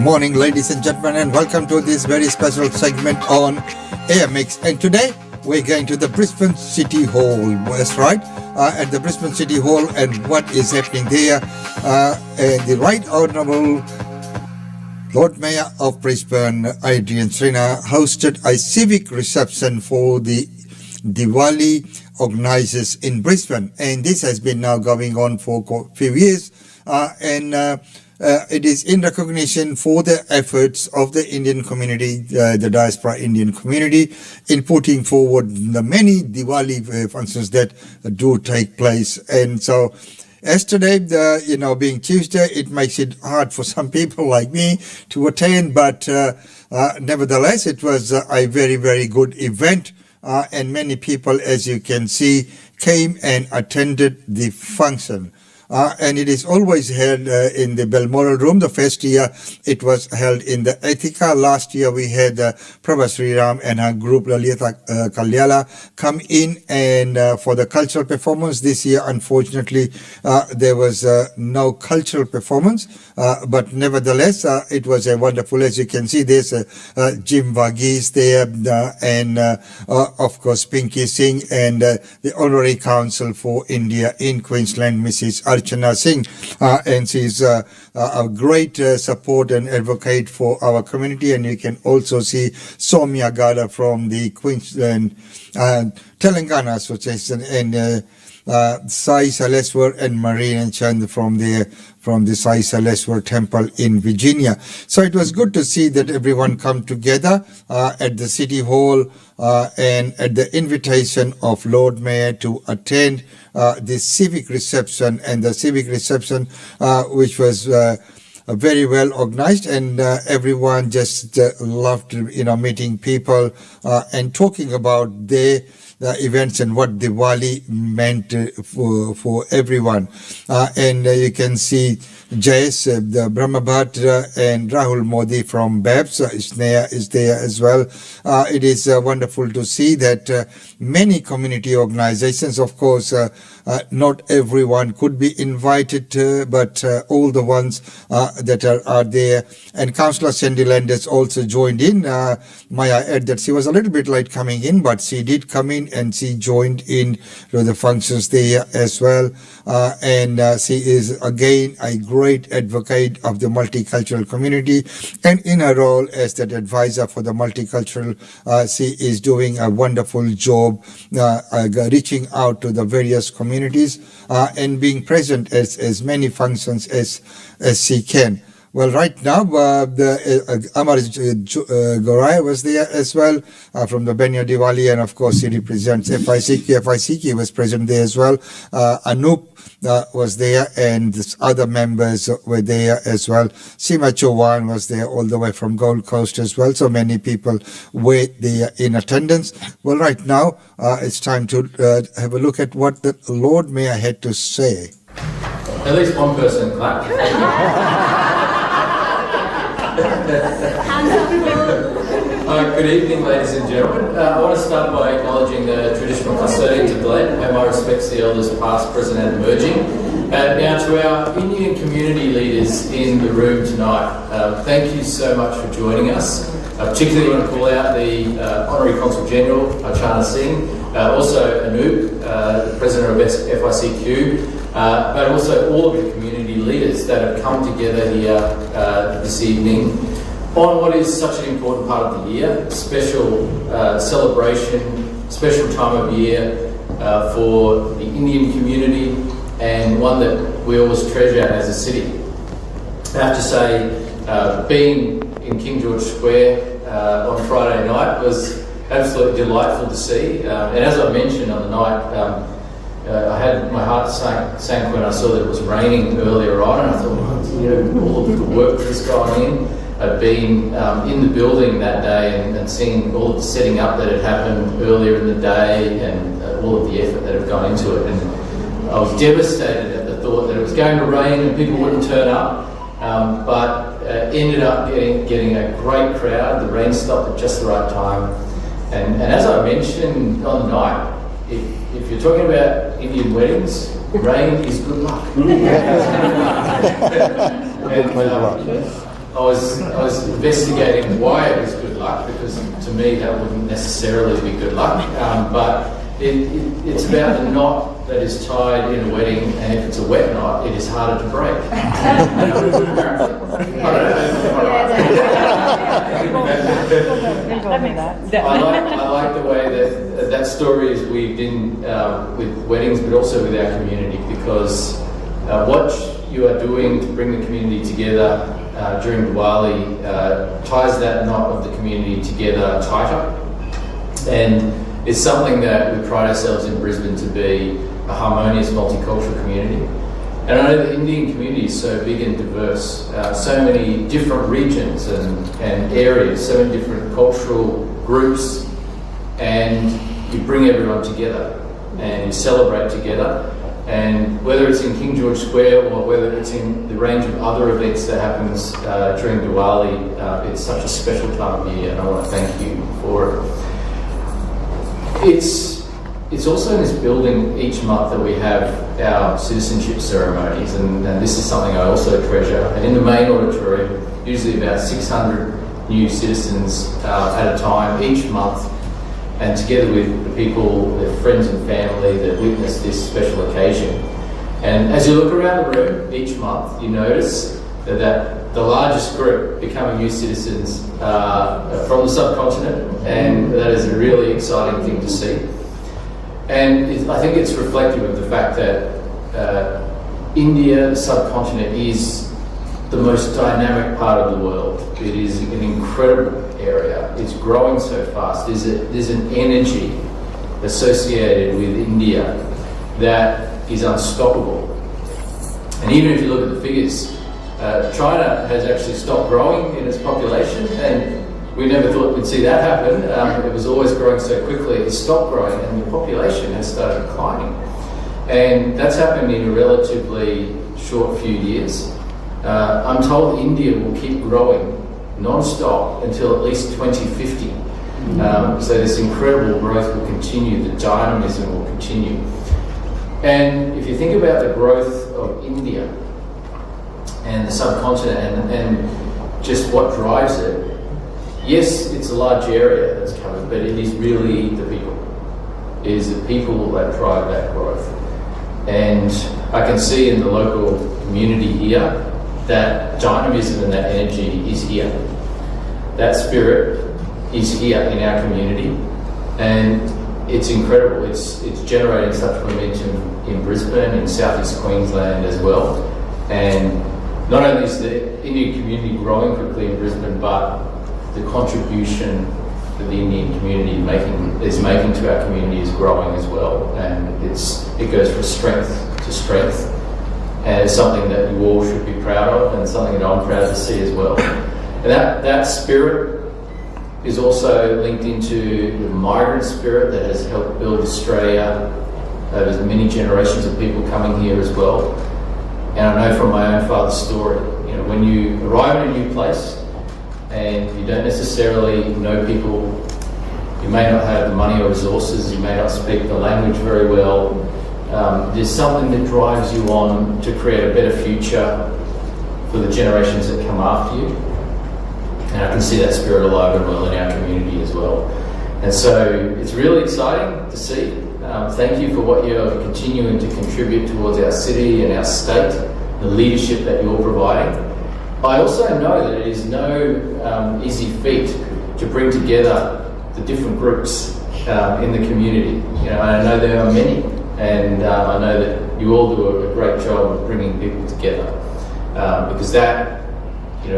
morning, ladies and gentlemen, and welcome to this very special segment on AMX. And today we're going to the Brisbane City Hall. That's right, at the Brisbane City Hall, and what is happening there. And the Right Honourable Lord Mayor of Brisbane, Adrian Schrinners, hosted a civic reception for the Diwali organisers in Brisbane, and this has been now going on for a few years, it is in recognition for the efforts of the Indian community, the diaspora Indian community, in putting forward the many Diwali functions that do take place. And so yesterday, being Tuesday, it makes it hard for some people like me to attend, but nevertheless, it was a very, very good event. And many people, as you can see, came and attended the function. And it is always held in the Balmoral Room. The first year it was held in the Ethika. Last year we had Prabha Sriram and her group Lalita Kalyala come in and for the cultural performance. This year, unfortunately, there was no cultural performance, but nevertheless, it was a wonderful. As you can see, there's Jim Varghese there, and of course Pinky Singh, and the Honorary Counsel for India in Queensland, Mrs. Archana Singh, and she's a great support and advocate for our community. And you can also see Soumya Gada from the Queensland Telangana Association, and Sai Saleswar and Marine Chand from the Sai Saleswar Temple in Virginia. So it was good to see that everyone come together at the City Hall and at the invitation of Lord Mayor to attend the civic reception, and the civic reception which was very well organized, and everyone just loved meeting people and talking about their events and what Diwali meant for everyone. And you can see Jayesh, the Brahmabhat, and Rahul Modi from BAPS is there as well. It is wonderful to see that many community organizations, of course, not everyone could be invited, but all the ones that are there. And Councillor Sandy Landers also joined in. May I add that she was a little bit late coming in, but she did come in and she joined in to the functions there as well. And she is again a great advocate of the multicultural community, and in her role as that advisor for the multicultural, she is doing a wonderful job reaching out to the various communities and being present as many functions as she can. Well, right now, Amar Goraya was there as well from the Benya Diwali, and of course he represents FICQ. FICQ was present there as well. Anup was there, and other members were there as well. Sima Chauhan was there all the way from Gold Coast as well. So many people were there in attendance. Well, right now, it's time to have a look at what the Lord Mayor had to say. At least one person clapped. Good evening, ladies and gentlemen. I want to start by acknowledging the traditional custodians of the land, pay my respects to the elders past, present and emerging. Now to our Indian community leaders in the room tonight, thank you so much for joining us. Particularly want to call out the Honorary Consul General, Archana Singh, also Anup, President of FICQ, but also all of the community leaders that have come together here this evening on what is such an important part of the year, special celebration, special time of year for the Indian community, and one that we always treasure as a city. I have to say, being in King George Square on Friday night was absolutely delightful to see. And as I mentioned on the night, I had my heart sank when I saw that it was raining earlier on, and I thought, all of the work that's gone in. I've been in the building that day and seeing all of the setting up that had happened earlier in the day, and all of the effort that had gone into it. And I was devastated at the thought that it was going to rain and people wouldn't turn up, but ended up getting a great crowd. The rain stopped at just the right time. And as I mentioned on the night, if you're talking about Indian weddings, rain is good luck. I was investigating why it was good luck, because to me that wouldn't necessarily be good luck. But it's about the knot that is tied in a wedding, and if it's a wet knot, it is harder to break. I like the way that story is weaved in with weddings, but also with our community, because what you are doing to bring the community together during Diwali ties that knot of the community together tighter, and it's something that we pride ourselves in Brisbane to be a harmonious multicultural community. And I know the Indian community is so big and diverse, so many different regions and areas, so many different cultural groups, and you bring everyone together and you celebrate together. And whether it's in King George Square or whether it's in the range of other events that happens during Diwali, it's such a special time of year, and I want to thank you for it. It's also in this building each month that we have our citizenship ceremonies, and this is something I also treasure. And in the main auditorium, usually about 600 new citizens at a time each month, and together with the people, their friends and family that witness this special occasion. And as you look around the room each month, you notice that the largest group becoming new citizens from the subcontinent, and that is a really exciting thing to see. And I think it's reflective of the fact that India, the subcontinent, is the most dynamic part of the world. It is an incredible area. It's growing so fast. There's an energy associated with India that is unstoppable. And even if you look at the figures, China has actually stopped growing in its population, and we never thought we'd see that happen. It was always growing so quickly. It stopped growing, and the population has started declining. And that's happened in a relatively short few years. I'm told India will keep growing non-stop until at least 2050. So this incredible growth will continue, the dynamism will continue. And if you think about the growth of India and the subcontinent and just what drives it, yes, it's a large area that's covered, but it is really the people. It is the people that drive that growth. And I can see in the local community here that dynamism and that energy is here. That spirit is here in our community, and it's incredible. It's generating such momentum in Brisbane, in southeast Queensland as well. And not only is the Indian community growing quickly in Brisbane, but the contribution that the Indian community is making to our community is growing as well. And it goes from strength to strength. And it's something that you all should be proud of, and something that I'm proud to see as well. And that spirit is also linked into the migrant spirit that has helped build Australia. There's many generations of people coming here as well. And I know from my own father's story, when you arrive in a new place and you don't necessarily know people, you may not have the money or resources, you may not speak the language very well, there's something that drives you on to create a better future for the generations that come after you. And I can see that spirit alive and well in our community as well. And so it's really exciting to see. Thank you for what you're continuing to contribute towards our city and our state, the leadership that you're providing. I also know that it is no easy feat to bring together the different groups in the community. I know there are many, and I know that you all do a great job of bringing people together, because that,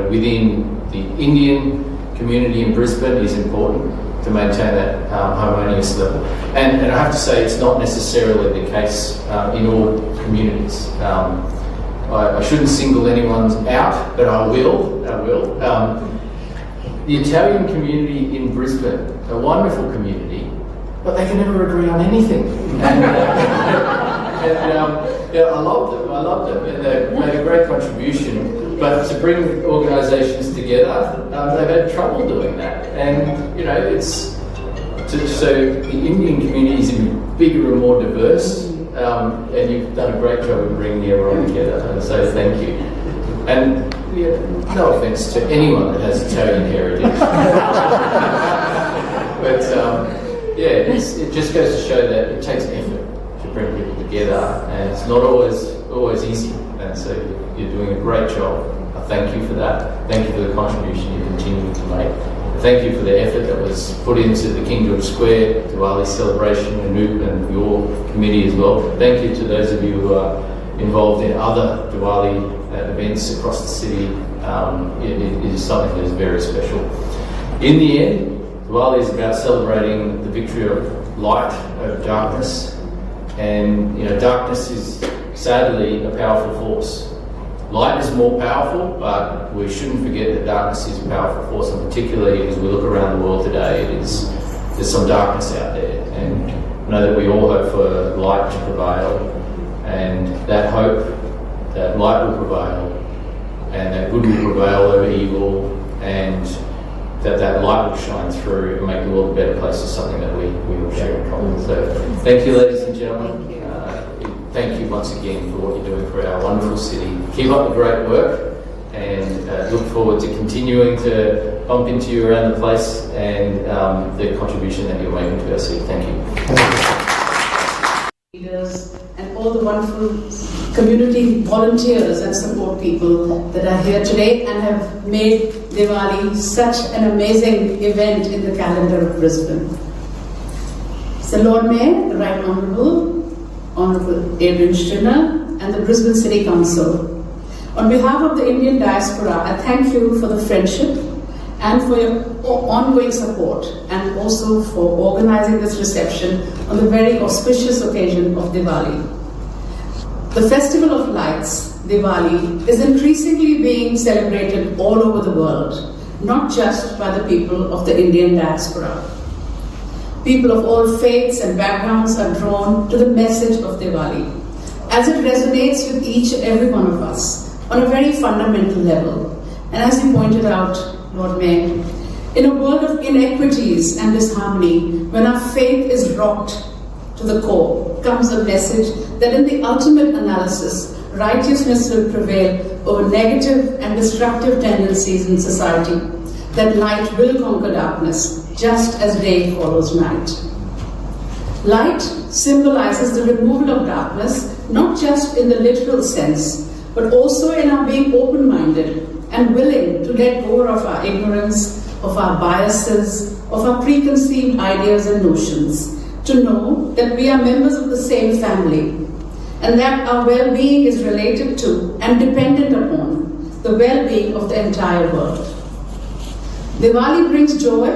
within the Indian community in Brisbane is important to maintain that harmonious level. And I have to say, it's not necessarily the case in all communities. I shouldn't single anyone out, but I will. The Italian community in Brisbane, a wonderful community, but they can never agree on anything. I loved them, and they made a great contribution. But to bring organisations together, they've had trouble doing that. And so the Indian community is even bigger and more diverse, and you've done a great job of bringing everyone together. And so thank you. And no offence to anyone that has Italian heritage. But yeah, it just goes to show that it takes effort to bring people together, and it's not always easy. And so you're doing a great job. I thank you for that. Thank you for the contribution you continue to make. Thank you for the effort that was put into the King George Square Diwali celebration and your committee as well. Thank you to those of you who are involved in other Diwali events across the city. It is something that is very special. In the end, Diwali is about celebrating the victory of light over darkness, and darkness is sadly a powerful force. Light is more powerful, but we shouldn't forget that darkness is a powerful force, and particularly as we look around the world today, there's some darkness out there, and I know that we all hope for light to prevail, and that hope that light will prevail, and that good will prevail over evil, and that light will shine through and make the world a better place is something that we all share in common. So thank you, ladies and gentlemen. Thank you once again for what you're doing for our wonderful city. Keep up the great work, and look forward to continuing to bump into you around the place and the contribution that you're making to our city. Thank you. Leaders and all the wonderful community volunteers and support people that are here today and have made Diwali such an amazing event in the calendar of Brisbane. So Lord Mayor, the Right Honourable Adrian Schrinners and the Brisbane City Council. On behalf of the Indian diaspora, I thank you for the friendship and for your ongoing support, and also for organising this reception on the very auspicious occasion of Diwali. The Festival of Lights, Diwali, is increasingly being celebrated all over the world, not just by the people of the Indian diaspora. People of all faiths and backgrounds are drawn to the message of Diwali, as it resonates with each and every one of us on a very fundamental level. And as you pointed out, Lord Mayor, in a world of inequities and disharmony, when our faith is rocked to the core, comes a message that in the ultimate analysis, righteousness will prevail over negative and destructive tendencies in society, that light will conquer darkness, just as day follows night. Light symbolizes the removal of darkness, not just in the literal sense, but also in our being open-minded and willing to let go of our ignorance, of our biases, of our preconceived ideas and notions, to know that we are members of the same family, and that our well-being is related to and dependent upon the well-being of the entire world. Diwali brings joy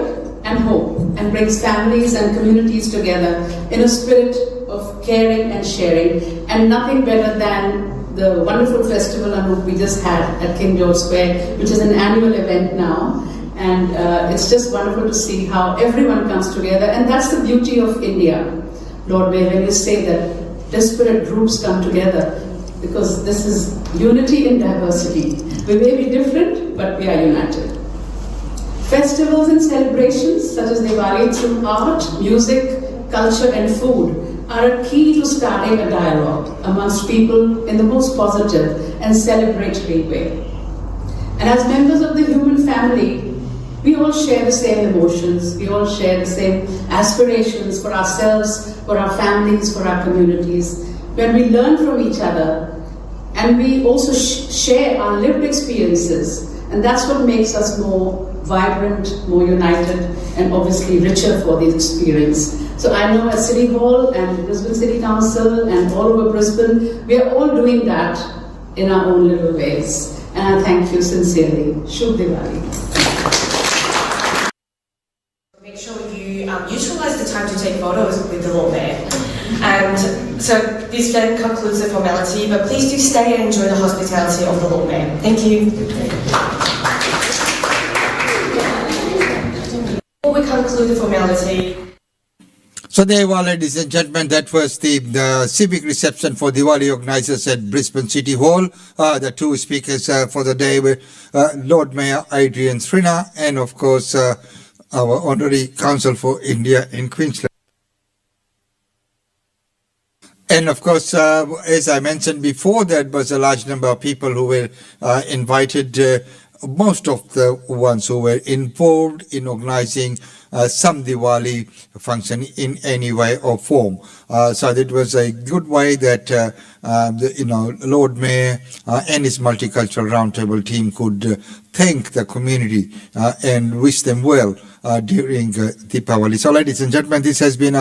and hope, and brings families and communities together in a spirit of caring and sharing, and nothing better than the wonderful festival Anoop we just had at King George Square, which is an annual event now, and it's just wonderful to see how everyone comes together, and that's the beauty of India. Lord Mayor, when you say that disparate groups come together, because this is unity in diversity. We may be different, but we are united. Festivals and celebrations such as Diwali through art, music, culture and food are a key to starting a dialogue amongst people in the most positive and celebratory way. And as members of the human family, we all share the same emotions, we all share the same aspirations for ourselves, for our families, for our communities. When we learn from each other, and we also share our lived experiences, and that's what makes us more vibrant, more united, and obviously richer for the experience. So I know at City Hall and Brisbane City Council and all over Brisbane, we are all doing that in our own little ways. And I thank you sincerely. Shubh Diwali. Make sure you utilise the time to take photos with the Lord Mayor. And so this then concludes the formality, but please do stay and enjoy the hospitality of the Lord Mayor. Thank you. Before we conclude the formality. So there you are, ladies and gentlemen, that was the civic reception for Diwali organisers at Brisbane City Hall. The two speakers for the day were Lord Mayor Adrian Schrinners and of course our Honorary Consul for India in Queensland. And of course, as I mentioned before, there was a large number of people who were invited. Most of the ones who were involved in organizing some Diwali function in any way or form. So it was a good way that Lord Mayor and his multicultural roundtable team could thank the community and wish them well during Deepavali. So, ladies and gentlemen, this has been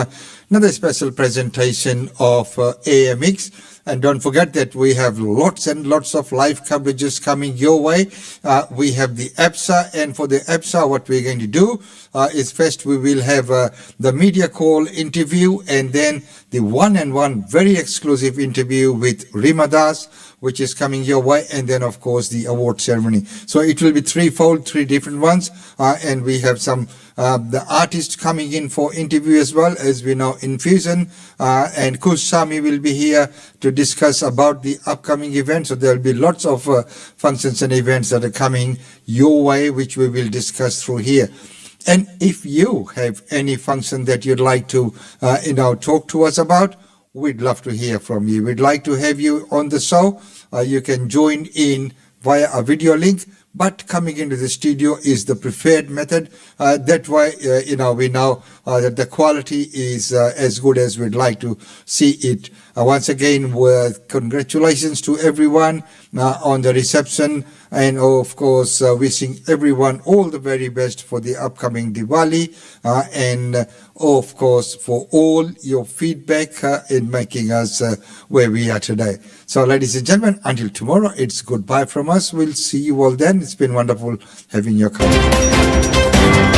another special presentation of AMX. And don't forget that we have lots and lots of live coverages coming your way. We have the APSA, and for the APSA, what we're going to do is first we will have the media call interview, and then the one-on-one very exclusive interview with Rima Das, which is coming your way, and then of course the award ceremony. So it will be threefold, three different ones, and we have some the artists coming in for interview as well, as we know Infusion and Kush Sami will be here to discuss about the upcoming events. So there will be lots of functions and events that are coming your way, which we will discuss through here. And if you have any function that you'd like to talk to us about, we'd love to hear from you. We'd like to have you on the show. You can join in via a video link, but coming into the studio is the preferred method. That way, we know that the quality is as good as we'd like to see it. Once again, congratulations to everyone on the reception, and of course, wishing everyone all the very best for the upcoming Diwali, and of course, for all your feedback in making us where we are today. So, ladies and gentlemen, until tomorrow, it's goodbye from us. We'll see you all then. It's been wonderful having your company.